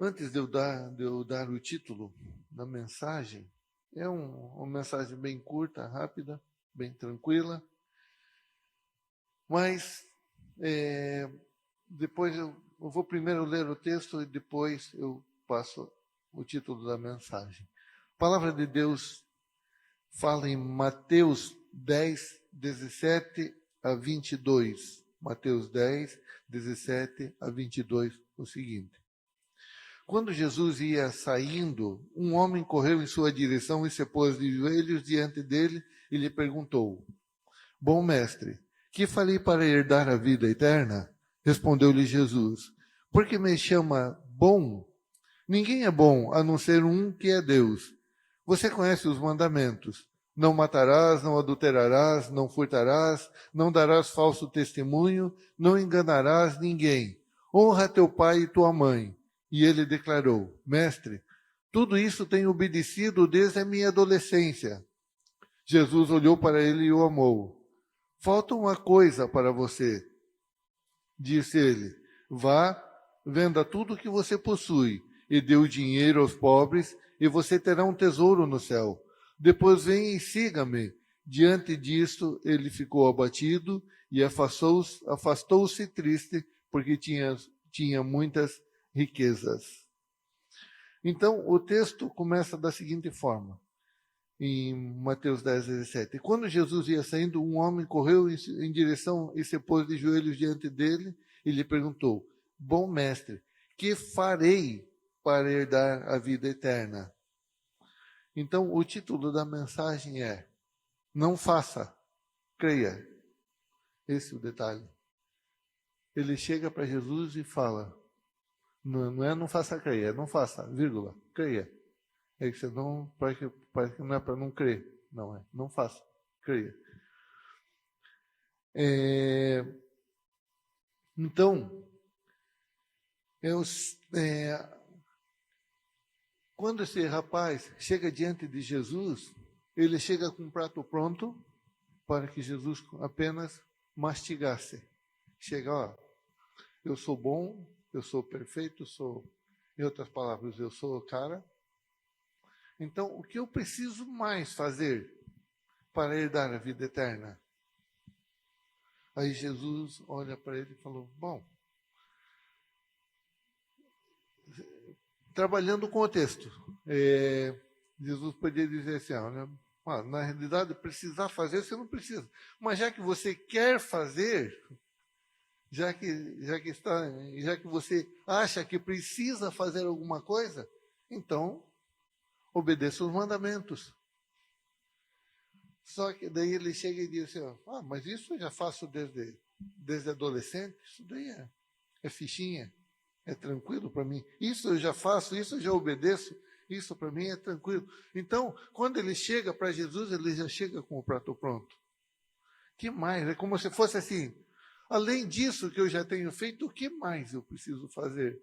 Antes de eu dar o título da mensagem, é uma mensagem bem curta, rápida, bem tranquila, mas depois eu vou primeiro ler o texto e depois eu passo o título da mensagem. A palavra de Deus fala em Mateus 10, 17 a 22. Mateus 10, 17 a 22, o seguinte. Quando Jesus ia saindo, um homem correu em sua direção e se pôs de joelhos diante dele e lhe perguntou: Bom mestre, que farei para herdar a vida eterna? Respondeu-lhe Jesus: Por que me chama bom? Ninguém é bom a não ser um que é Deus. Você conhece os mandamentos: não matarás, não adulterarás, não furtarás, não darás falso testemunho, não enganarás ninguém. Honra teu pai e tua mãe. E ele declarou: Mestre, tudo isso tenho obedecido desde a minha adolescência. Jesus olhou para ele e o amou. Falta uma coisa para você, disse ele. Vá, venda tudo o que você possui e dê o dinheiro aos pobres e você terá um tesouro no céu. Depois venha e siga-me. Diante disto, ele ficou abatido e afastou-se triste porque tinha muitas riquezas. Então, o texto começa da seguinte forma, em Mateus 10, 17. Quando Jesus ia saindo, um homem correu em direção e se pôs de joelhos diante dele e lhe perguntou: Bom mestre, que farei para herdar a vida eterna? Então, o título da mensagem é: Não faça, creia. Esse é o detalhe. Ele chega para Jesus e fala: Não é não faça creia, é não faça, vírgula, creia. É que você não, parece que não é para não crer. Não é, não faça, creia. Então, quando esse rapaz chega diante de Jesus, ele chega com um prato pronto para que Jesus apenas mastigasse. Chega, ó, eu sou bom, eu sou perfeito, em outras palavras, eu sou o cara. Então, o que eu preciso mais fazer para herdar a vida eterna? Aí Jesus olha para ele e falou: Bom, trabalhando com o texto, Jesus poderia dizer assim: olha, na realidade, precisar fazer, você não precisa. Mas já que você quer fazer, já que você acha que precisa fazer alguma coisa, então obedeça os mandamentos. Só que daí ele chega e diz assim: mas isso eu já faço desde adolescente, isso daí é fichinha, é tranquilo para mim. Isso eu já faço, isso eu já obedeço, isso para mim é tranquilo. Então, quando ele chega para Jesus, ele já chega com o prato pronto. Que mais? É como se fosse assim: além disso que eu já tenho feito, o que mais eu preciso fazer?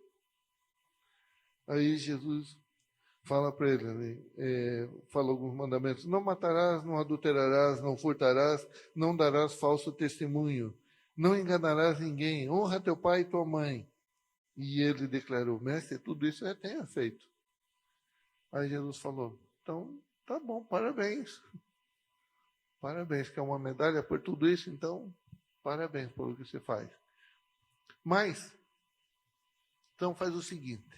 Aí Jesus fala para ele, fala alguns mandamentos: não matarás, não adulterarás, não furtarás, não darás falso testemunho, não enganarás ninguém, honra teu pai e tua mãe. E ele declarou: mestre, tudo isso eu já tenho feito. Aí Jesus falou: então, tá bom, parabéns. Parabéns, quer uma medalha por tudo isso? Então, parabéns pelo que você faz. Mas, então faz o seguinte,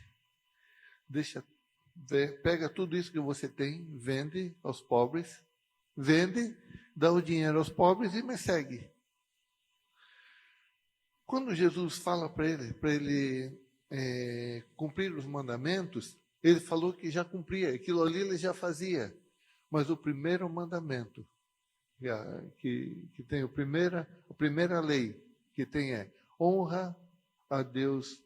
pega tudo isso que você tem, vende aos pobres, dá o dinheiro aos pobres e me segue. Quando Jesus fala para ele cumprir os mandamentos, ele falou que já cumpria, aquilo ali ele já fazia. Mas o primeiro mandamento, que tem a primeira lei, que tem honra a Deus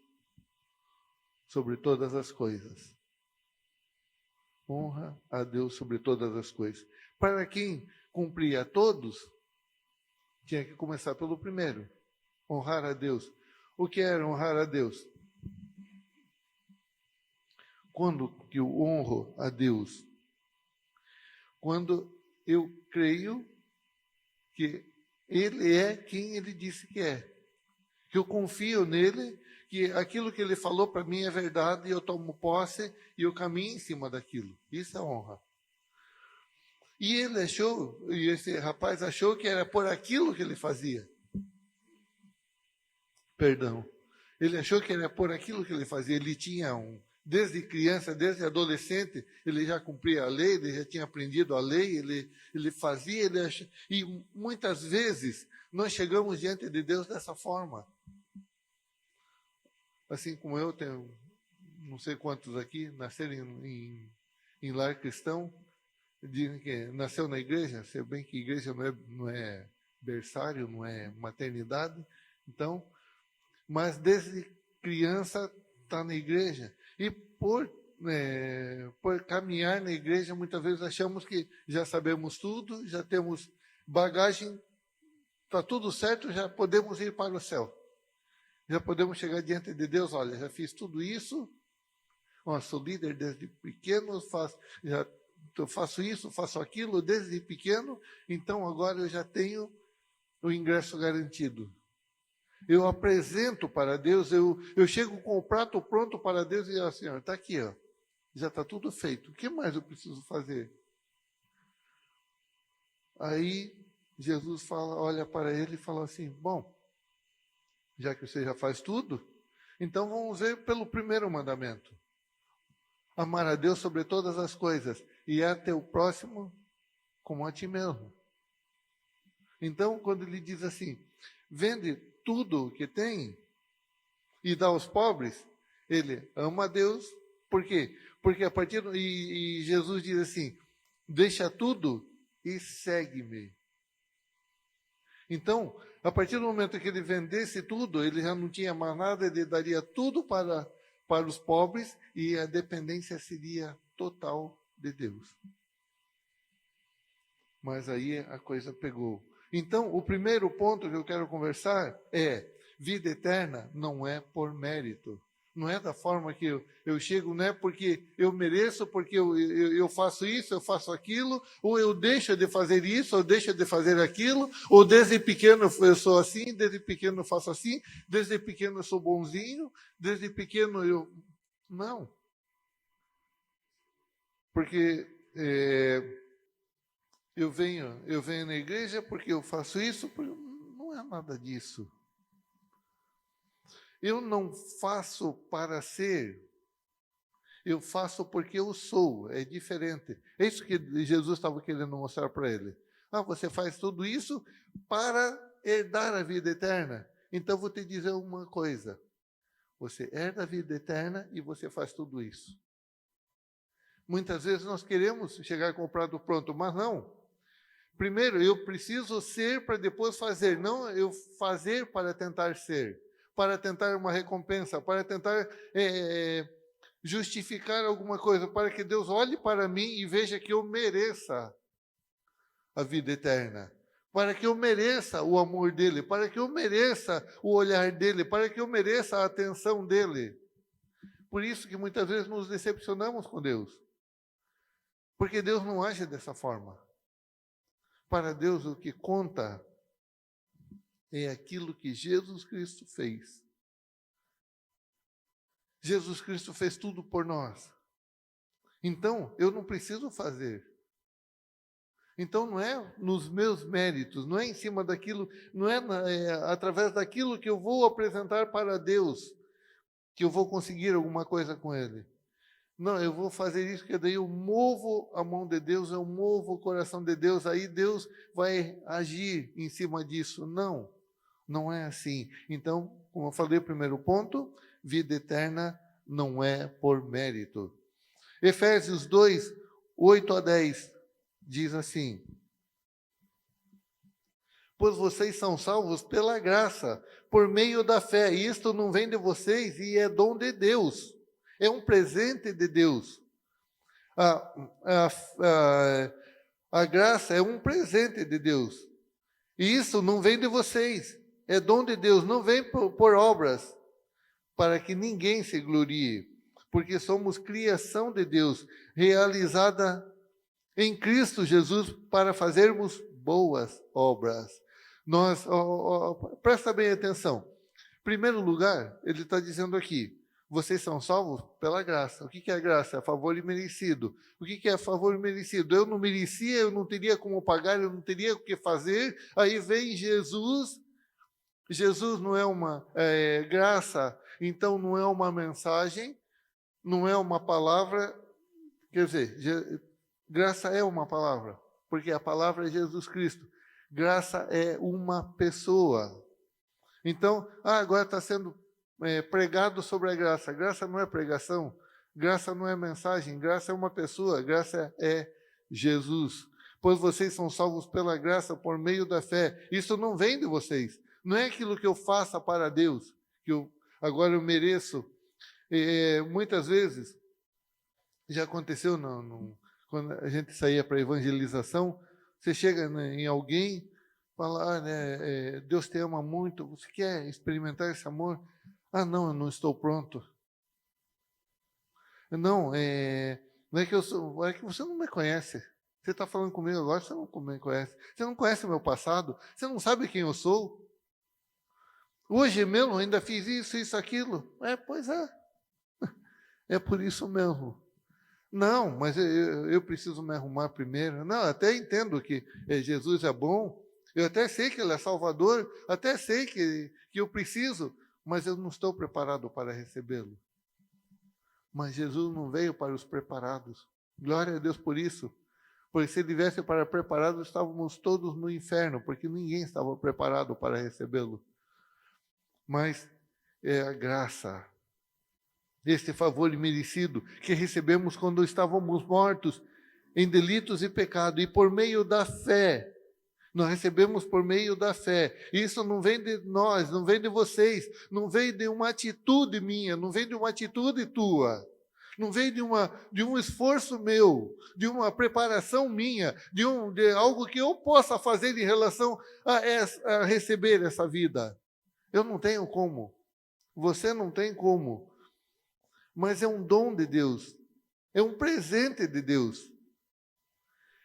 sobre todas as coisas. Honra a Deus sobre todas as coisas. Para quem cumpria todos, tinha que começar pelo primeiro. Honrar a Deus. O que era honrar a Deus? Quando que eu honro a Deus? Quando eu creio que Ele é quem Ele disse que é. Que eu confio nele, que aquilo que ele falou para mim é verdade, e eu tomo posse e eu caminho em cima daquilo. Isso é honra. E ele achou, e esse rapaz achou que era por aquilo que ele fazia. Perdão. Ele achou que era por aquilo que ele fazia. Ele tinha desde criança, desde adolescente, ele já cumpria a lei, ele já tinha aprendido a lei, ele fazia, e muitas vezes nós chegamos diante de Deus dessa forma. Assim como eu tenho, não sei quantos aqui, nasceram em lar cristão, dizem que nasceu na igreja, se bem que igreja não é berçário, não é maternidade, então, mas desde criança está na igreja. E por caminhar na igreja, muitas vezes achamos que já sabemos tudo, já temos bagagem, está tudo certo, já podemos ir para o céu. Já podemos chegar diante de Deus, olha, já fiz tudo isso, sou líder desde pequeno, eu faço isso, faço aquilo desde pequeno, então agora eu já tenho o ingresso garantido. Eu apresento para Deus, eu chego com o prato pronto para Deus e assim, está aqui, ó, já está tudo feito. O que mais eu preciso fazer? Aí Jesus olha para ele e fala assim, bom, já que você já faz tudo, então vamos ver pelo primeiro mandamento. Amar a Deus sobre todas as coisas e a teu próximo como a ti mesmo. Então, quando ele diz assim, vende tudo o que tem e dá aos pobres, ele ama a Deus. Por quê? Porque e Jesus diz assim, deixa tudo e segue-me. Então, a partir do momento que ele vendesse tudo, ele já não tinha mais nada, ele daria tudo para os pobres e a dependência seria total de Deus. Mas aí a coisa pegou. Então, o primeiro ponto que eu quero conversar é, vida eterna não é por mérito. Não é da forma que eu chego, não é porque eu mereço, porque eu faço isso, eu faço aquilo, ou eu deixo de fazer isso, ou deixo de fazer aquilo, ou desde pequeno eu sou assim, desde pequeno eu faço assim, desde pequeno eu sou bonzinho, desde pequeno eu... Não. Porque eu venho na igreja porque eu faço isso, não é nada disso. Eu não faço para ser, eu faço porque eu sou, é diferente. É isso que Jesus estava querendo mostrar para ele. Você faz tudo isso para herdar a vida eterna. Então vou te dizer uma coisa, você herda a vida eterna e você faz tudo isso. Muitas vezes nós queremos chegar com o prato pronto, mas não. Primeiro, eu preciso ser para depois fazer, não eu fazer para tentar ser. Para tentar uma recompensa, para tentar justificar alguma coisa, para que Deus olhe para mim e veja que eu mereça a vida eterna, para que eu mereça o amor dele, para que eu mereça o olhar dele, para que eu mereça a atenção dele. Por isso que muitas vezes nos decepcionamos com Deus, porque Deus não age dessa forma. Para Deus o que conta é aquilo que Jesus Cristo fez. Jesus Cristo fez tudo por nós. Então, eu não preciso fazer. Então, não é nos meus méritos, não é em cima daquilo, não é através daquilo que eu vou apresentar para Deus que eu vou conseguir alguma coisa com Ele. Não, eu vou fazer isso, que daí eu movo a mão de Deus, eu movo o coração de Deus, aí Deus vai agir em cima disso. Não, não é assim. Então, como eu falei, o primeiro ponto, vida eterna não é por mérito. Efésios 2, 8 a 10, diz assim, pois vocês são salvos pela graça, por meio da fé. Isto não vem de vocês e é dom de Deus. É um presente de Deus. A graça é um presente de Deus. E isso não vem de vocês. É dom de Deus, não vem por obras, para que ninguém se glorie. Porque somos criação de Deus, realizada em Cristo Jesus para fazermos boas obras. Presta bem atenção. primeiro lugar, ele está dizendo aqui, vocês são salvos pela graça. O que é graça? É favor imerecido. O que é favor imerecido? Eu não merecia, eu não teria como pagar, eu não teria o que fazer. Aí vem Jesus. Jesus não é uma graça, então não é uma mensagem, não é uma palavra. Quer dizer, graça é uma palavra, porque a palavra é Jesus Cristo. Graça é uma pessoa. Então, agora está sendo pregado sobre a graça. Graça não é pregação, graça não é mensagem, graça é uma pessoa, graça é Jesus. Pois vocês são salvos pela graça por meio da fé. Isso não vem de vocês. Não é aquilo que eu faça para Deus, que agora eu mereço. Muitas vezes, já aconteceu quando a gente saía para evangelização, você chega em alguém, fala, Deus te ama muito, você quer experimentar esse amor? Ah, não, eu não estou pronto. Não, não é que é que você não me conhece. Você está falando comigo agora, você não me conhece. Você não conhece o meu passado, você não sabe quem eu sou. Hoje mesmo ainda fiz isso, aquilo. Pois é. É por isso mesmo. Não, mas eu preciso me arrumar primeiro. Não, até entendo que Jesus é bom, eu até sei que Ele é Salvador, até sei que eu preciso, mas eu não estou preparado para recebê-lo. Mas Jesus não veio para os preparados. Glória a Deus por isso. Porque se Ele viesse para preparados, estávamos todos no inferno, porque ninguém estava preparado para recebê-lo. Mas é a graça, este favor imerecido que recebemos quando estávamos mortos em delitos e pecado, e por meio da fé, nós recebemos por meio da fé. Isso não vem de nós, não vem de vocês, não vem de uma atitude minha, não vem de uma atitude tua, não vem de um esforço meu, de uma preparação minha, de algo que eu possa fazer em relação a receber essa vida. Eu não tenho como, você não tem como. Mas é um dom de Deus, é um presente de Deus.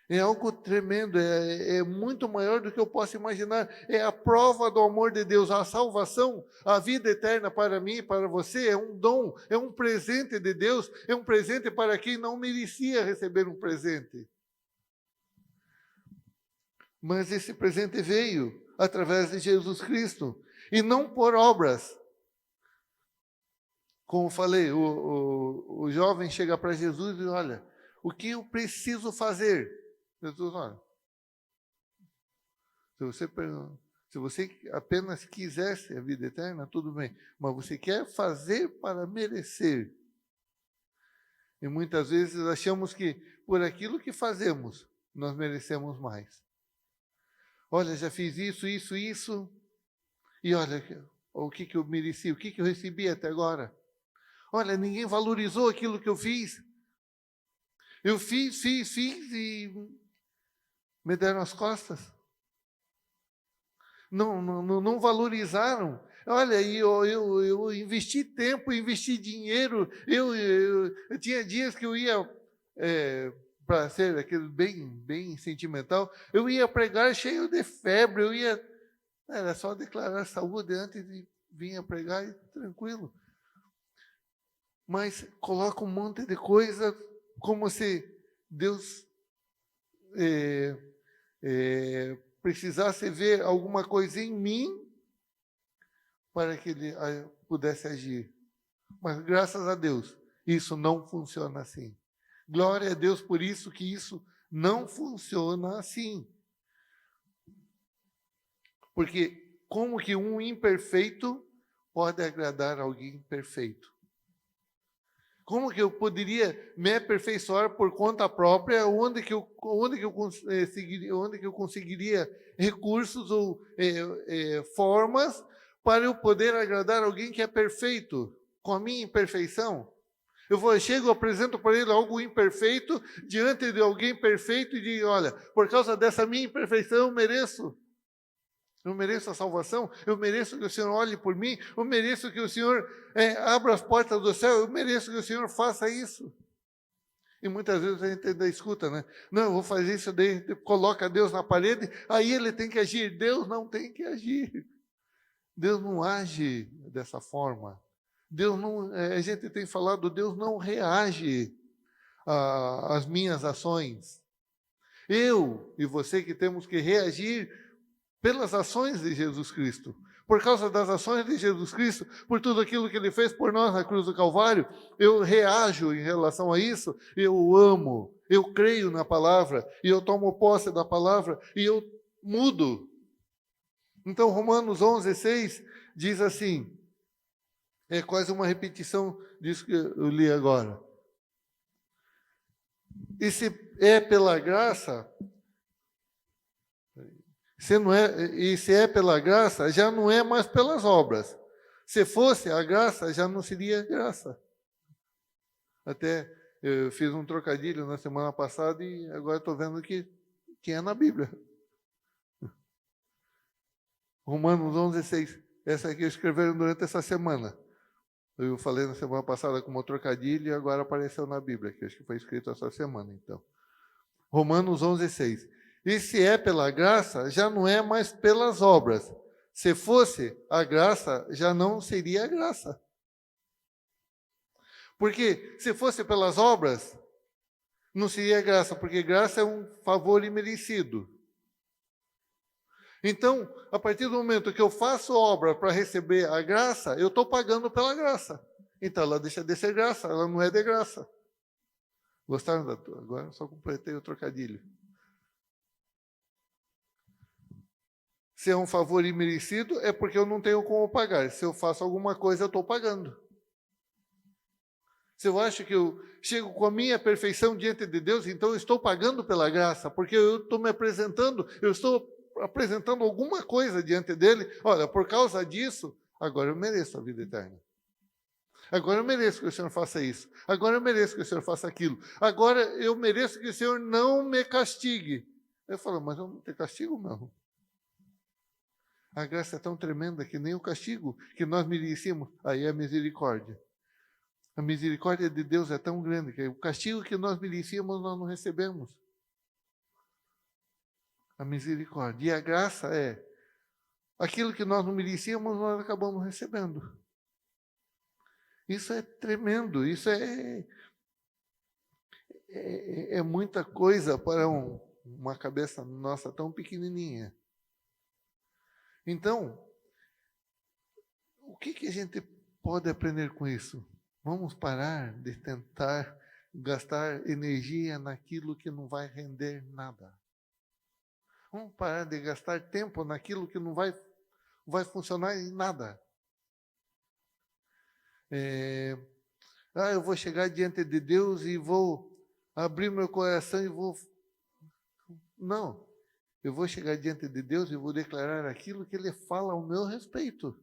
É algo tremendo, é muito maior do que eu posso imaginar. É a prova do amor de Deus, a salvação, a vida eterna para mim e para você é um dom, é um presente de Deus, é um presente para quem não merecia receber um presente. Mas esse presente veio através de Jesus Cristo, e não por obras. Como falei, o jovem chega para Jesus e diz, olha, o que eu preciso fazer? Jesus, olha, se você apenas quisesse a vida eterna, tudo bem, mas você quer fazer para merecer. E muitas vezes achamos que por aquilo que fazemos, nós merecemos mais. Olha, já fiz isso, e olha, o que eu mereci, o que eu recebi até agora? Olha, ninguém valorizou aquilo que eu fiz. Eu fiz e me deram as costas. Não valorizaram. Olha, eu investi tempo, investi dinheiro. Eu tinha dias que eu ia, para ser aquele bem sentimental, eu ia pregar cheio de febre. Era só declarar saúde antes de vir pregar e tranquilo. Mas coloca um monte de coisa como se Deus precisasse ver alguma coisa em mim para que Ele pudesse agir. Mas graças a Deus, isso não funciona assim. Glória a Deus por isso que isso não funciona assim. Porque como que um imperfeito pode agradar alguém perfeito? Como que eu poderia me aperfeiçoar por conta própria? Onde que eu conseguiria recursos ou formas para eu poder agradar alguém que é perfeito, com a minha imperfeição? Chego, apresento para ele algo imperfeito diante de alguém perfeito e digo, olha, por causa dessa minha imperfeição eu mereço. Eu mereço a salvação, eu mereço que o Senhor olhe por mim, eu mereço que o Senhor abra as portas do céu, eu mereço que o Senhor faça isso. E muitas vezes a gente ainda escuta, né? Não, eu vou fazer isso, daí coloca Deus na parede, aí Ele tem que agir. Deus não tem que agir. Deus não age dessa forma. Deus não, a gente tem falado, Deus não reage às minhas ações. Eu e você que temos que reagir pelas ações de Jesus Cristo. Por causa das ações de Jesus Cristo, por tudo aquilo que Ele fez por nós na cruz do Calvário, eu reajo em relação a isso, eu amo, eu creio na palavra, e eu tomo posse da palavra, e eu mudo. Então, Romanos 11:6 diz assim, é quase uma repetição disso que eu li agora. E se é pela graça, se é pela graça, já não é mais pelas obras. Se fosse a graça, já não seria graça. Até eu fiz um trocadilho na semana passada e agora estou vendo que é na Bíblia. Romanos 11:6. Essa aqui eu escrevi durante essa semana. Eu falei na semana passada como trocadilho e agora apareceu na Bíblia, que acho que foi escrito essa semana, então. Romanos 11:6. E se é pela graça, já não é mais pelas obras. Se fosse a graça, já não seria graça. Porque se fosse pelas obras, não seria graça, porque graça é um favor imerecido. Então, a partir do momento que eu faço obra para receber a graça, eu estou pagando pela graça. Então, ela deixa de ser graça, ela não é de graça. Gostaram da tua? Agora só completei o trocadilho. Se é um favor imerecido, é porque eu não tenho como pagar. Se eu faço alguma coisa, eu estou pagando. Se eu acho que eu chego com a minha perfeição diante de Deus, então eu estou pagando pela graça, porque eu estou me apresentando, eu estou apresentando alguma coisa diante dele. Olha, por causa disso, agora eu mereço a vida eterna. Agora eu mereço que o Senhor faça isso. Agora eu mereço que o Senhor faça aquilo. Agora eu mereço que o Senhor não me castigue. Eu falo, mas eu não te castigo, não. A graça é tão tremenda que nem o castigo que nós merecíamos, aí é a misericórdia. A misericórdia de Deus é tão grande que o castigo que nós merecíamos, nós não recebemos. A misericórdia. E a graça é aquilo que nós não merecíamos, nós acabamos recebendo. Isso é tremendo, isso é muita coisa para uma cabeça nossa tão pequenininha. Então, o que a gente pode aprender com isso? Vamos parar de tentar gastar energia naquilo que não vai render nada. Vamos parar de gastar tempo naquilo que não vai funcionar em nada. Eu vou chegar diante de Deus e vou abrir meu coração e vou... Não. Eu vou chegar diante de Deus e vou declarar aquilo que Ele fala ao meu respeito. O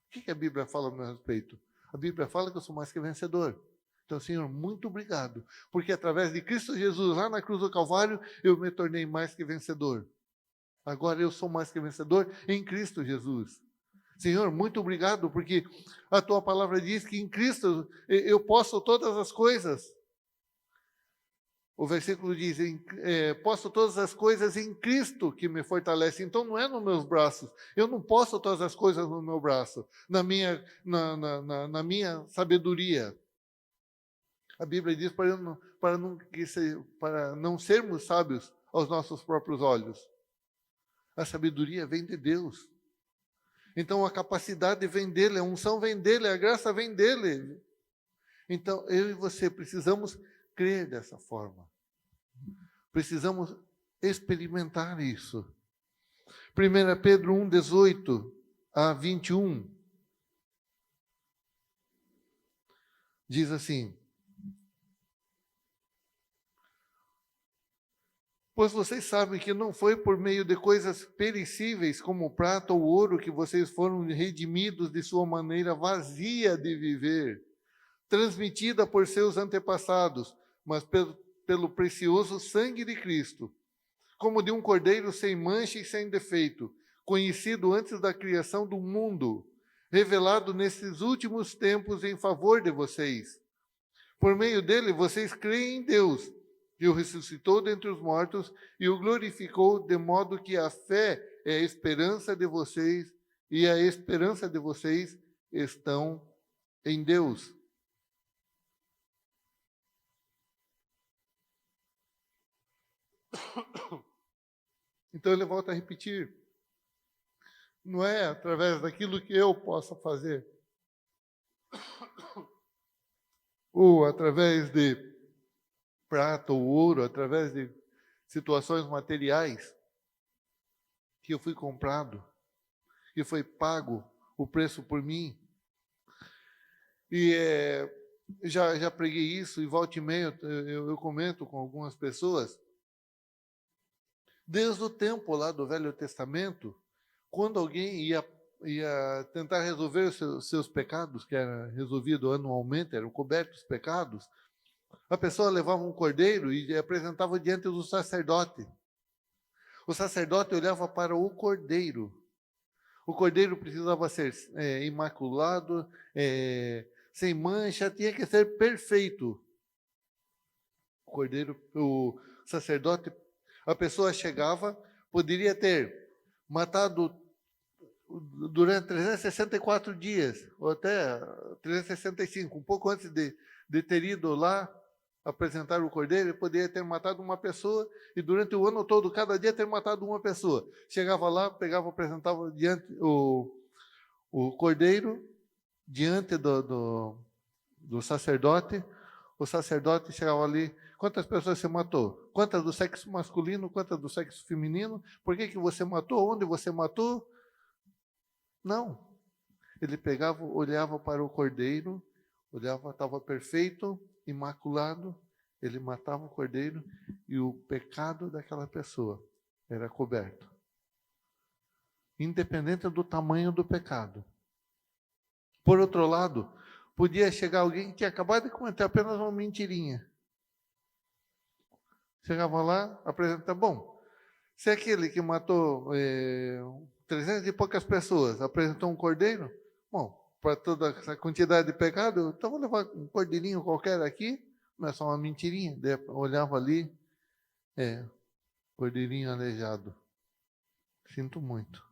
que a Bíblia fala ao meu respeito? A Bíblia fala que eu sou mais que vencedor. Então, Senhor, muito obrigado. Porque através de Cristo Jesus, lá na cruz do Calvário, eu me tornei mais que vencedor. Agora eu sou mais que vencedor em Cristo Jesus. Senhor, muito obrigado, porque a Tua palavra diz que em Cristo eu posso todas as coisas. O versículo diz, posso todas as coisas em Cristo que me fortalece. Então não é nos meus braços. Eu não posso todas as coisas no meu braço, na minha sabedoria. A Bíblia diz para não sermos sábios aos nossos próprios olhos. A sabedoria vem de Deus. Então a capacidade vem dele, a unção vem dele, a graça vem dele. Então eu e você precisamos crer dessa forma. Precisamos experimentar isso. 1 Pedro 1:18-21 diz assim: pois vocês sabem que não foi por meio de coisas perecíveis como prata ou ouro que vocês foram redimidos de sua maneira vazia de viver, transmitida por seus antepassados, mas pelo precioso sangue de Cristo, como de um cordeiro sem mancha e sem defeito, conhecido antes da criação do mundo, revelado nesses últimos tempos em favor de vocês. Por meio dele, vocês creem em Deus, que o ressuscitou dentre os mortos e o glorificou, de modo que a fé é a esperança de vocês e a esperança de vocês estão em Deus. Então ele volta a repetir. Não é através daquilo que eu possa fazer, ou através de prata ou ouro, através de situações materiais, que eu fui comprado, que foi pago o preço por mim. E já preguei isso, e volta e meia eu comento com algumas pessoas. Desde o tempo lá do Velho Testamento, quando alguém ia tentar resolver os seus pecados, que era resolvido anualmente, eram cobertos os pecados, a pessoa levava um cordeiro e apresentava diante do sacerdote. O sacerdote olhava para o cordeiro. O cordeiro precisava ser imaculado, sem mancha, tinha que ser perfeito. O cordeiro, o sacerdote, a pessoa chegava, poderia ter matado durante 364 dias, ou até 365, um pouco antes de ter ido lá apresentar o cordeiro, ele poderia ter matado uma pessoa, e durante o ano todo, cada dia, ter matado uma pessoa. Chegava lá, pegava, apresentava diante o cordeiro, diante do sacerdote. O sacerdote chegava ali: quantas pessoas você matou? Quantas do sexo masculino, quantas do sexo feminino? Por que você matou? Onde você matou? Não. Ele pegava, olhava para o cordeiro, olhava, estava perfeito, imaculado, ele matava o cordeiro e o pecado daquela pessoa era coberto. Independente do tamanho do pecado. Por outro lado, podia chegar alguém que tinha acabado de cometer apenas uma mentirinha. Chegava lá, apresentava: bom, se é aquele que matou 300 e poucas pessoas apresentou um cordeiro, bom, para toda essa quantidade de pecado, então vou levar um cordeirinho qualquer aqui, não é só uma mentirinha. Daí olhava ali, cordeirinho aleijado. Sinto muito.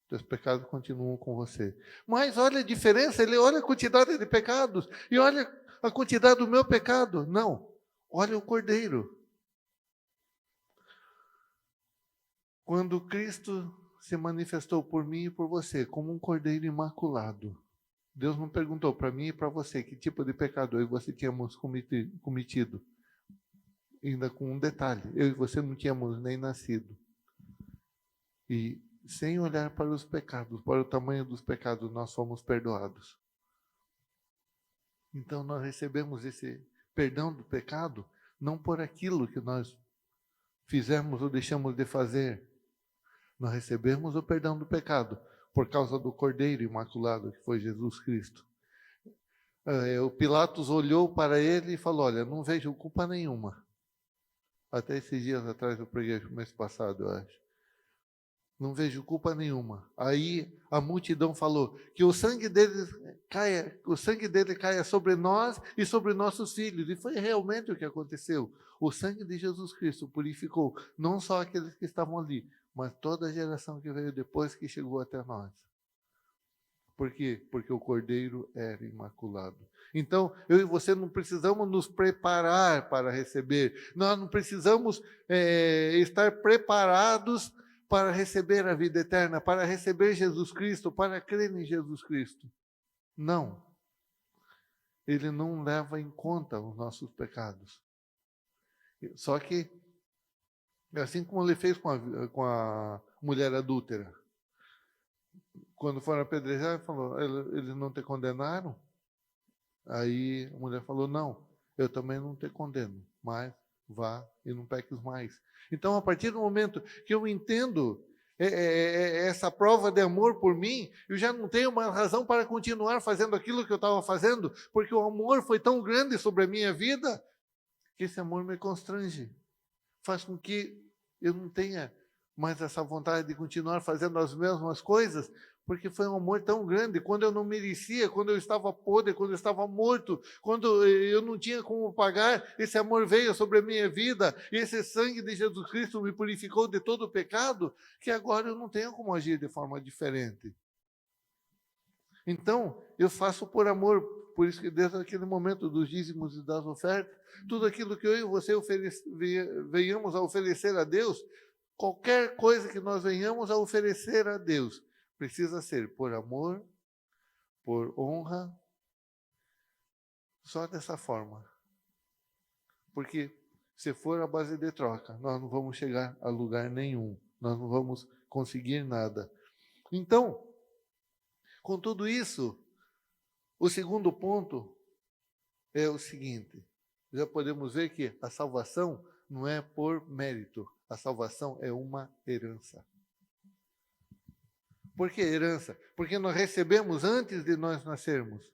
Teus pecados continuam com você. Mas olha a diferença, ele olha a quantidade de pecados e olha a quantidade do meu pecado. Não, olha o cordeiro. Quando Cristo se manifestou por mim e por você como um cordeiro imaculado, Deus não perguntou para mim e para você que tipo de pecado eu e você tínhamos cometido. Ainda com um detalhe: eu e você não tínhamos nem nascido. E sem olhar para os pecados, para o tamanho dos pecados, nós fomos perdoados. Então nós recebemos esse perdão do pecado não por aquilo que nós fizemos ou deixamos de fazer. Nós recebemos o perdão do pecado por causa do Cordeiro Imaculado, que foi Jesus Cristo. O Pilatos olhou para ele e falou: olha, não vejo culpa nenhuma. Até esses dias atrás eu preguei, no mês passado, eu acho. Não vejo culpa nenhuma. Aí a multidão falou que o sangue dele caia sobre nós e sobre nossos filhos. E foi realmente o que aconteceu. O sangue de Jesus Cristo purificou não só aqueles que estavam ali, mas toda a geração que veio depois, que chegou até nós. Por quê? Porque o Cordeiro era imaculado. Então, eu e você não precisamos nos preparar para receber. Nós não precisamos estar preparados para receber a vida eterna, para receber Jesus Cristo, para crer em Jesus Cristo. Não. Ele não leva em conta os nossos pecados. Só que, assim como ele fez com a mulher adúltera, quando foram apedrejar, ele falou: eles não te condenaram? Aí a mulher falou: não, eu também não te condeno, mas vá e não peques mais. Então, a partir do momento que eu entendo essa prova de amor por mim, eu já não tenho mais razão para continuar fazendo aquilo que eu estava fazendo, porque o amor foi tão grande sobre a minha vida, que esse amor me constrange, faz com que eu não tenha mais essa vontade de continuar fazendo as mesmas coisas, porque foi um amor tão grande, quando eu não merecia, quando eu estava podre, quando eu estava morto, quando eu não tinha como pagar, esse amor veio sobre a minha vida, e esse sangue de Jesus Cristo me purificou de todo o pecado, que agora eu não tenho como agir de forma diferente. Então, eu faço por amor. Por isso que desde aquele momento dos dízimos e das ofertas, tudo aquilo que eu e você venhamos a oferecer a Deus, qualquer coisa que nós venhamos a oferecer a Deus, precisa ser por amor, por honra, só dessa forma. Porque se for a base de troca, nós não vamos chegar a lugar nenhum, nós não vamos conseguir nada. Então, com tudo isso, o segundo ponto é o seguinte: já podemos ver que a salvação não é por mérito, a salvação é uma herança. Por que herança? Porque nós recebemos antes de nós nascermos.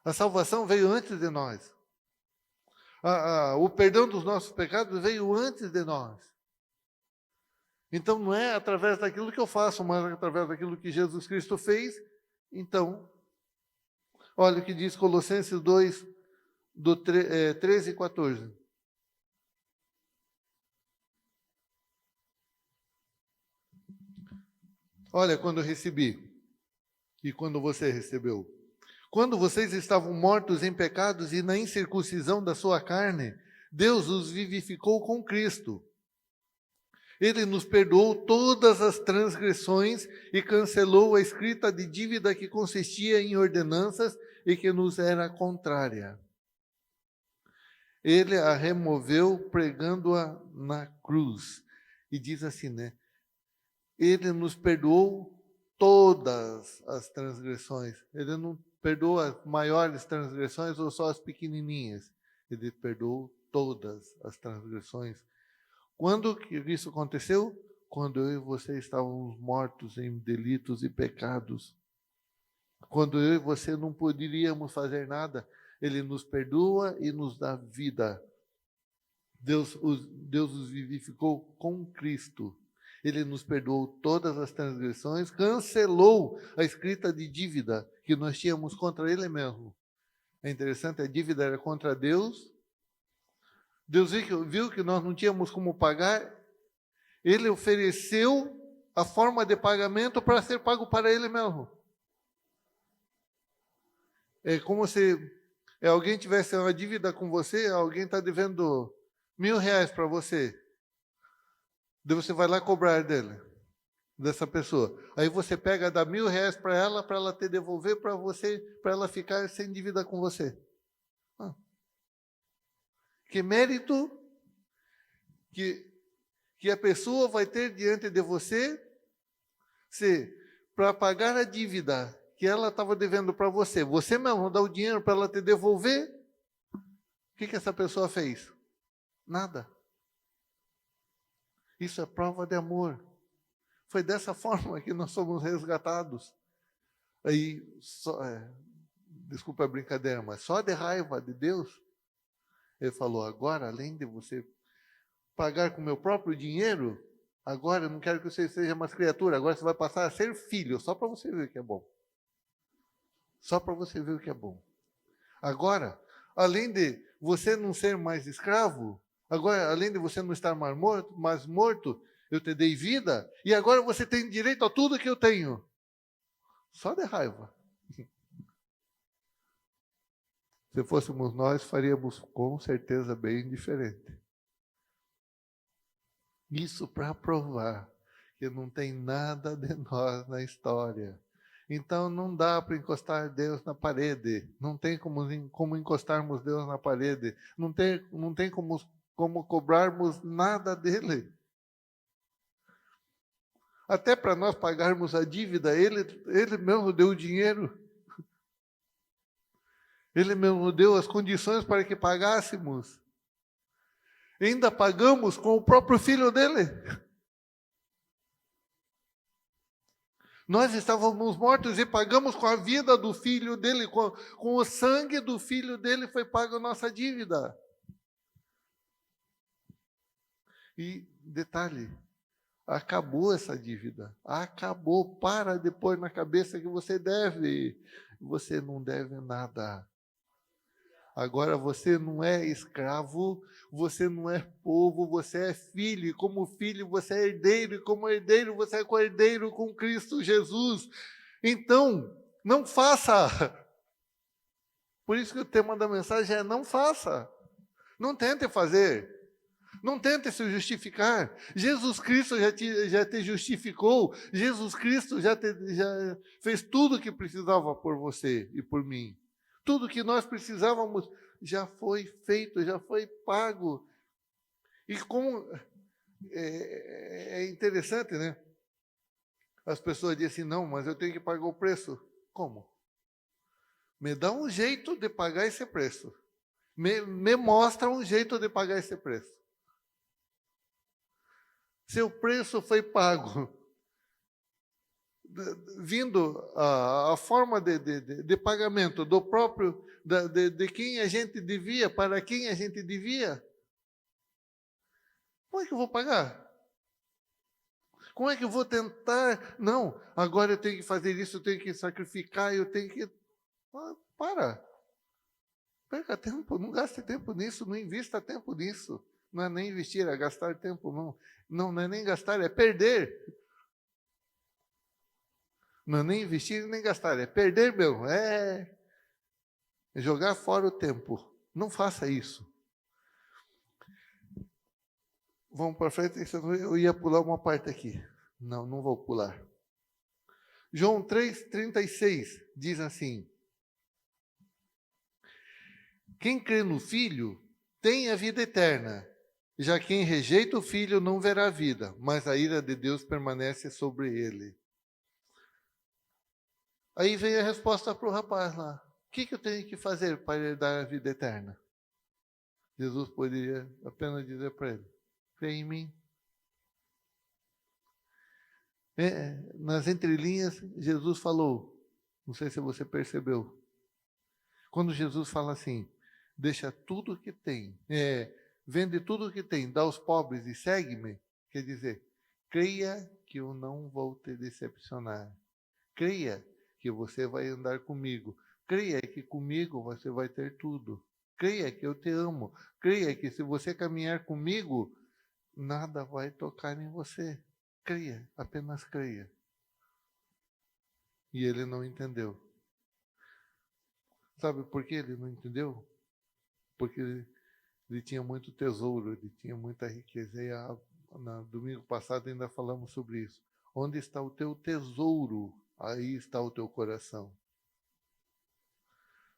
A salvação veio antes de nós. O perdão dos nossos pecados veio antes de nós. Então não é através daquilo que eu faço, mas através daquilo que Jesus Cristo fez. Então, olha o que diz Colossenses 2, 13 e 14. Olha, quando eu recebi e quando você recebeu. Quando vocês estavam mortos em pecados e na incircuncisão da sua carne, Deus os vivificou com Cristo. Ele nos perdoou todas as transgressões e cancelou a escrita de dívida que consistia em ordenanças e que nos era contrária. Ele a removeu pregando-a na cruz. E diz assim, né? Ele nos perdoou todas as transgressões. Ele não perdoa as maiores transgressões ou só as pequenininhas. Ele perdoou todas as transgressões. Quando que isso aconteceu? Quando eu e você estávamos mortos em delitos e pecados. Quando eu e você não poderíamos fazer nada, Ele nos perdoa e nos dá vida. Deus os vivificou com Cristo. Ele nos perdoou todas as transgressões, cancelou a escrita de dívida que nós tínhamos contra Ele mesmo. É interessante, a dívida era contra Deus. Deus viu que nós não tínhamos como pagar. Ele ofereceu a forma de pagamento para ser pago para Ele mesmo. É como se alguém tivesse uma dívida com você, alguém está devendo R$1.000 para você. Daí você vai lá cobrar dele, dessa pessoa. Aí você pega, dá R$1.000 para ela te devolver para você, para ela ficar sem dívida com você. Que mérito que a pessoa vai ter diante de você se para pagar a dívida que ela estava devendo para você, você mesmo dá o dinheiro para ela te devolver, o que essa pessoa fez? Nada. Isso é prova de amor. Foi dessa forma que nós somos resgatados. Aí, desculpa a brincadeira, mas só de raiva de Deus, Ele falou, agora, além de você pagar com o meu próprio dinheiro, agora eu não quero que você seja mais criatura, agora você vai passar a ser filho, só para você ver o que é bom. Só para você ver o que é bom. Agora, além de você não ser mais escravo, agora, além de você não estar mais morto, eu te dei vida, e agora você tem direito a tudo que eu tenho. Só de raiva. Se fôssemos nós, faríamos com certeza bem diferente. Isso para provar que não tem nada de nós na história. Então não dá para encostar Deus na parede. Não tem como encostarmos Deus na parede. Não tem como cobrarmos nada dele. Até para nós pagarmos a dívida, ele mesmo deu o dinheiro. Ele mesmo deu as condições para que pagássemos. Ainda pagamos com o próprio filho dele. Nós estávamos mortos e pagamos com a vida do filho dele, com o sangue do filho dele foi paga a nossa dívida. E detalhe, acabou essa dívida. Acabou. Para de pôr na cabeça que você deve. Você não deve nada. Agora você não é escravo, você não é povo, você é filho. E como filho você é herdeiro, e como herdeiro você é co-herdeiro com Cristo Jesus. Então, Não faça. Por isso que o tema da mensagem é não faça. Não tente fazer. Não tente se justificar. Jesus Cristo já te justificou. Jesus Cristo já fez tudo o que precisava por você e por mim. Tudo que nós precisávamos já foi feito, já foi pago. E como é interessante, né? As pessoas dizem assim, não, mas eu tenho que pagar o preço. Como? Me dá um jeito de pagar esse preço. Me mostra um jeito de pagar esse preço. Seu preço foi pago. Vindo a forma de pagamento do próprio, de quem a gente devia, para quem a gente devia. Como é que eu vou pagar? Como é que eu vou tentar? Não, agora eu tenho que fazer isso, eu tenho que sacrificar, eu tenho que... para. Perca tempo, não gaste tempo nisso, não invista tempo nisso. Não é nem investir, é gastar tempo, não. Não é nem gastar, é perder. Não é nem investir nem gastar, é perder mesmo. É jogar fora o tempo. Não faça isso. Vamos para frente, senão eu ia pular uma parte aqui. Não vou pular. João 3,36 diz assim: quem crê no Filho tem a vida eterna. Já quem rejeita o Filho não verá a vida, mas a ira de Deus permanece sobre ele. Aí vem a resposta para o rapaz lá. O que eu tenho que fazer para herdar a vida eterna? Jesus poderia apenas dizer para ele: crê em mim. Nas entrelinhas, Jesus falou, não sei se você percebeu, quando Jesus fala assim, deixa tudo que tem, vende tudo que tem, dá aos pobres e segue-me, quer dizer, creia que eu não vou te decepcionar. Creia que você vai andar comigo. Creia que comigo você vai ter tudo. Creia que eu te amo. Creia que se você caminhar comigo, nada vai tocar em você. Creia, apenas creia. E ele não entendeu. Sabe por que ele não entendeu? Porque ele tinha muito tesouro, ele tinha muita riqueza. E no domingo passado ainda falamos sobre isso. Onde está o teu tesouro? Aí está o teu coração.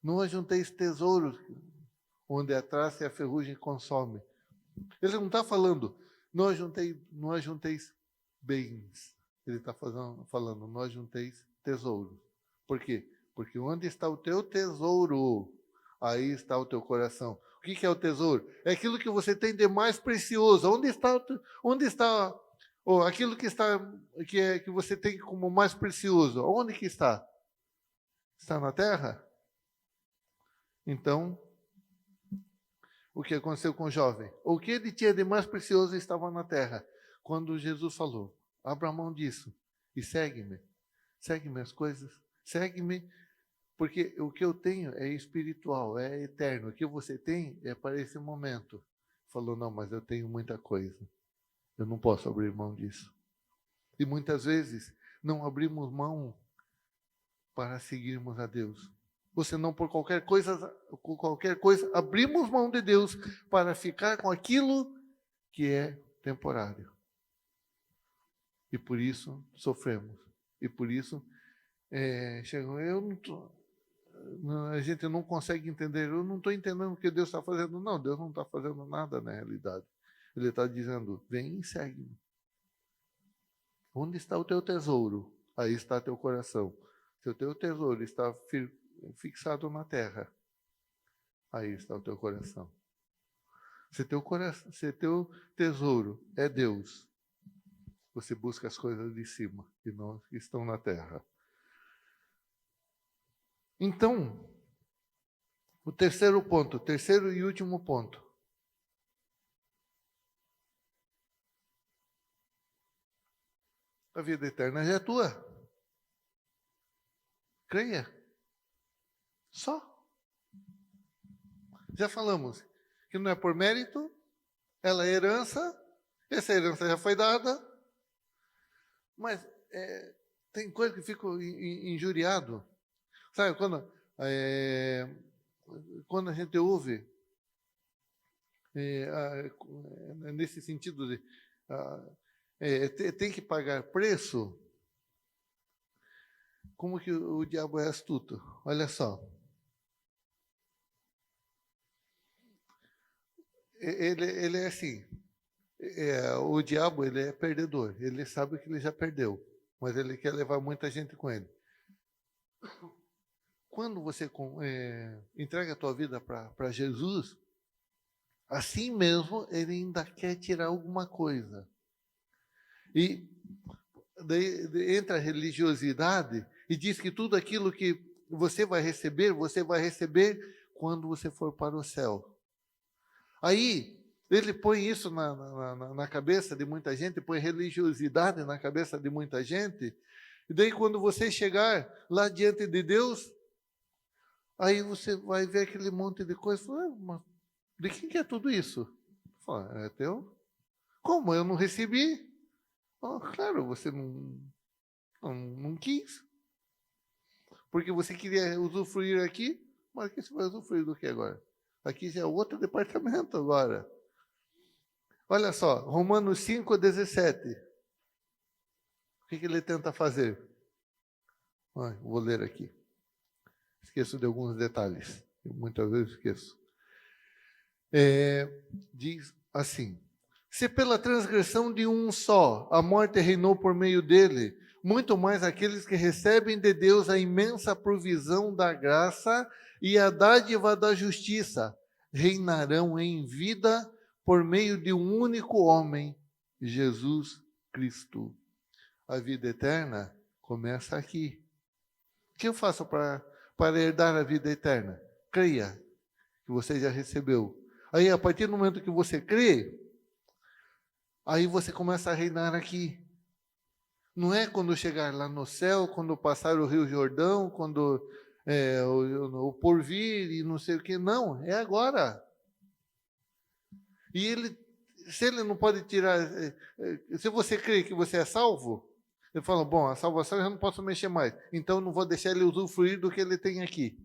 Não ajunteis tesouros onde a traça e a ferrugem consome. Ele não está falando, não ajunteis bens. Ele está falando, não ajunteis tesouros. Por quê? Porque onde está o teu tesouro, aí está o teu coração. O que é o tesouro? É aquilo que você tem de mais precioso. Onde está aquilo que você tem como mais precioso? Onde que está? Está na terra? Então, o que aconteceu com o jovem? O que ele tinha de mais precioso estava na terra. Quando Jesus falou, abra mão disso e segue-me. Segue-me as coisas. Segue-me, porque o que eu tenho é espiritual, é eterno. O que você tem é para esse momento. Falou, não, mas eu tenho muita coisa. Eu não posso abrir mão disso. E muitas vezes não abrimos mão para seguirmos a Deus. Ou senão, por qualquer coisa, abrimos mão de Deus para ficar com aquilo que é temporário. E por isso sofremos. E por isso a gente não consegue entender. Eu não estou entendendo o que Deus está fazendo. Não, Deus não está fazendo nada na realidade. Ele está dizendo, vem e segue-me. Onde está o teu tesouro? Aí está teu coração. Se o teu tesouro está fixado na terra, aí está o teu coração. Se teu tesouro é Deus, você busca as coisas de cima e não que estão na terra. Então, o terceiro e último ponto. A vida eterna já é tua. Creia. Só. Já falamos que não é por mérito, ela é herança, essa herança já foi dada, mas tem coisa que fico injuriado. Sabe, quando a gente ouve, nesse sentido de tem que pagar preço, como que o diabo é astuto? Olha só. Ele é assim, o diabo ele é perdedor, ele sabe que ele já perdeu, mas ele quer levar muita gente com ele. Quando você entrega a tua vida para Jesus, assim mesmo ele ainda quer tirar alguma coisa. E daí entra a religiosidade e diz que tudo aquilo que você vai receber quando você for para o céu. Aí, ele põe isso na cabeça de muita gente, põe religiosidade na cabeça de muita gente, e daí quando você chegar lá diante de Deus, aí você vai ver aquele monte de coisa, fala, mas de quem que é tudo isso? Fala, é teu? Como? Eu não recebi? Claro, você não quis. Porque você queria usufruir aqui, mas aqui você vai usufruir do que agora? Aqui já é outro departamento agora. Olha só, Romanos 5,17. O que ele tenta fazer? Vou ler aqui. Esqueço de alguns detalhes. Eu muitas vezes esqueço. Diz assim: se pela transgressão de um só a morte reinou por meio dele, muito mais aqueles que recebem de Deus a imensa provisão da graça e a dádiva da justiça reinarão em vida por meio de um único homem, Jesus Cristo. A vida eterna começa aqui. O que eu faço para herdar a vida eterna? Creia que você já recebeu. Aí, a partir do momento que você crê, aí você começa a reinar aqui. Não é quando chegar lá no céu, quando passar o Rio Jordão, quando o porvir e não sei o que. Não, é agora. E se ele não pode tirar, se você crê que você é salvo, ele fala, bom, a salvação eu não posso mexer mais, então eu não vou deixar ele usufruir do que ele tem aqui.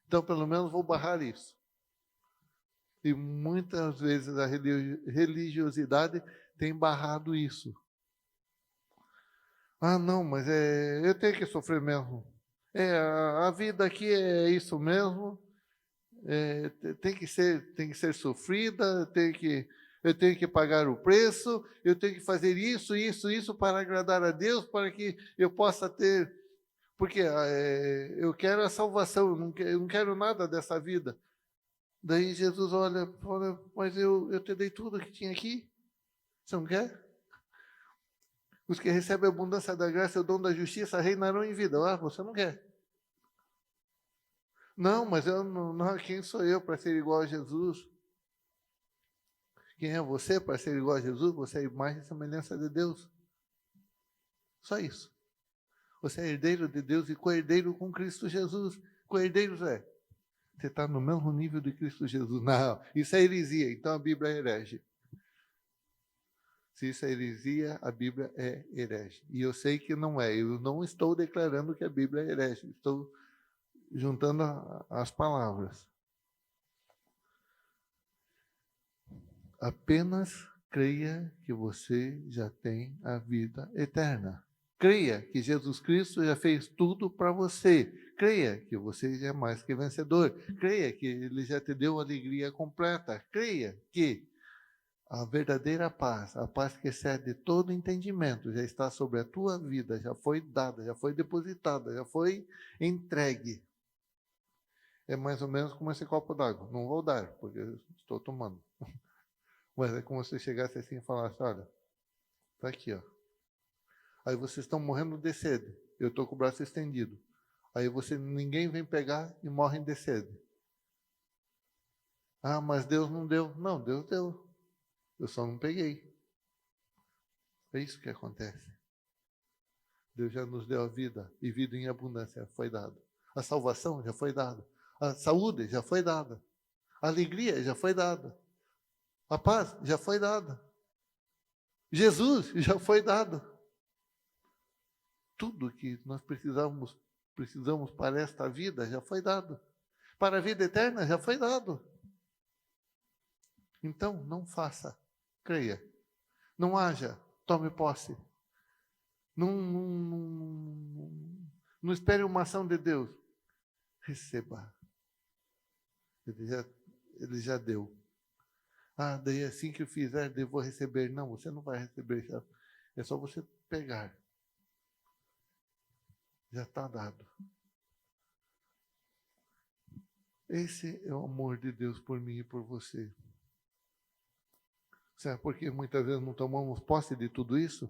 Então, pelo menos, vou barrar isso. E muitas vezes a religiosidade tem barrado isso. Não, mas eu tenho que sofrer mesmo. A vida aqui é isso mesmo. Tem que ser sofrida, eu tenho que pagar o preço, eu tenho que fazer isso para agradar a Deus, para que eu possa ter, porque eu quero a salvação, eu não quero nada dessa vida. Daí Jesus olha, mas eu te dei tudo que tinha aqui, você não quer? Os que recebem a abundância da graça e o dom da justiça reinarão em vida. Você não quer? Não, mas eu não, quem sou eu para ser igual a Jesus? Quem é você para ser igual a Jesus? Você é a imagem e semelhança de Deus. Só isso. Você é herdeiro de Deus e co-herdeiro com Cristo Jesus. Co-herdeiro é. Você está no mesmo nível de Cristo Jesus. Não, isso é heresia, então a Bíblia é herege. Se isso é heresia, a Bíblia é herege. E eu sei que não é. Eu não estou declarando que a Bíblia é herege. Estou juntando as palavras. Apenas creia que você já tem a vida eterna. Creia que Jesus Cristo já fez tudo para você. Creia que você já é mais que vencedor. Creia que Ele já te deu alegria completa. Creia que a verdadeira paz, a paz que excede todo entendimento, já está sobre a tua vida, já foi dada, já foi depositada, já foi entregue. É mais ou menos como esse copo d'água. Não vou dar, porque eu estou tomando. Mas é como se você chegasse assim e falasse, olha, está aqui, ó. Aí vocês estão morrendo de sede. Eu estou com o braço estendido. Aí ninguém vem pegar e morrem de sede. Mas Deus não deu. Não, Deus deu. Eu só não peguei. É isso que acontece. Deus já nos deu a vida, e vida em abundância foi dada. A salvação já foi dada. A saúde já foi dada. A alegria já foi dada. A paz já foi dada. Jesus já foi dado. Tudo que nós precisávamos precisamos para esta vida já foi dado. Para a vida eterna já foi dado. Então, não faça, creia. Não haja, tome posse. Não espere uma ação de Deus. Receba. Ele já deu. Ah, daí assim que eu fizer, eu vou receber. Não, você não vai receber. É só você pegar. Já está dado. Esse é o amor de Deus por mim e por você. Sabe por que muitas vezes não tomamos posse de tudo isso?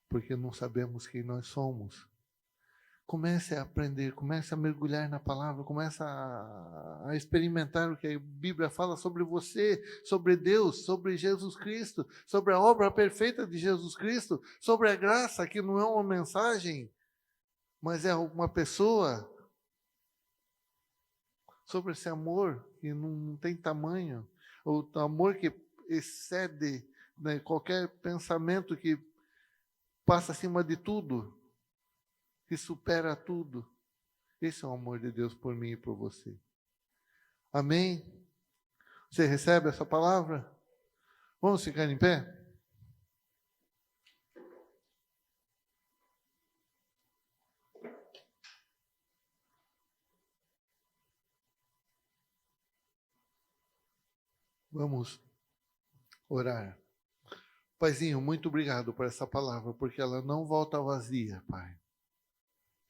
Porque não sabemos quem nós somos. Comece a aprender, comece a mergulhar na palavra, comece a experimentar o que a Bíblia fala sobre você, sobre Deus, sobre Jesus Cristo, sobre a obra perfeita de Jesus Cristo, sobre a graça, que não é uma mensagem, mas é uma pessoa, sobre esse amor que não tem tamanho, o amor que excede, né, qualquer pensamento, que passa acima de tudo, que supera tudo. Esse é o amor de Deus por mim e por você. Amém? Você recebe essa palavra? Vamos ficar em pé? Vamos orar. Paizinho, muito obrigado por essa palavra, porque ela não volta vazia, Pai.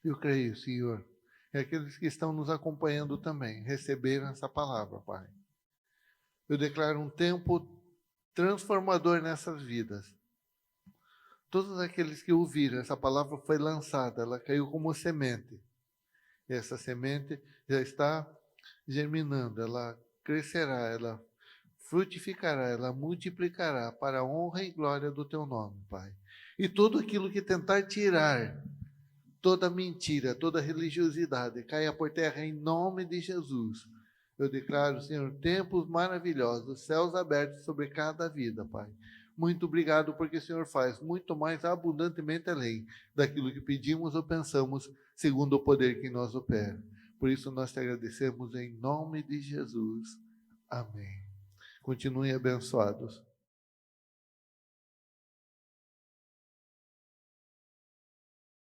Eu creio, Senhor, e aqueles que estão nos acompanhando também receberam essa palavra, Pai. Eu declaro um tempo transformador nessas vidas. Todos aqueles que ouviram, essa palavra foi lançada, ela caiu como semente. E essa semente já está germinando, ela crescerá, ela frutificará, ela multiplicará para a honra e glória do teu nome, Pai. E tudo aquilo que tentar tirar, toda mentira, toda religiosidade, caia por terra em nome de Jesus. Eu declaro, Senhor, tempos maravilhosos, céus abertos sobre cada vida, Pai. Muito obrigado porque o Senhor faz muito mais abundantemente além daquilo que pedimos ou pensamos, segundo o poder que nós opera. Por isso nós te agradecemos em nome de Jesus. Amém. Continuem abençoados.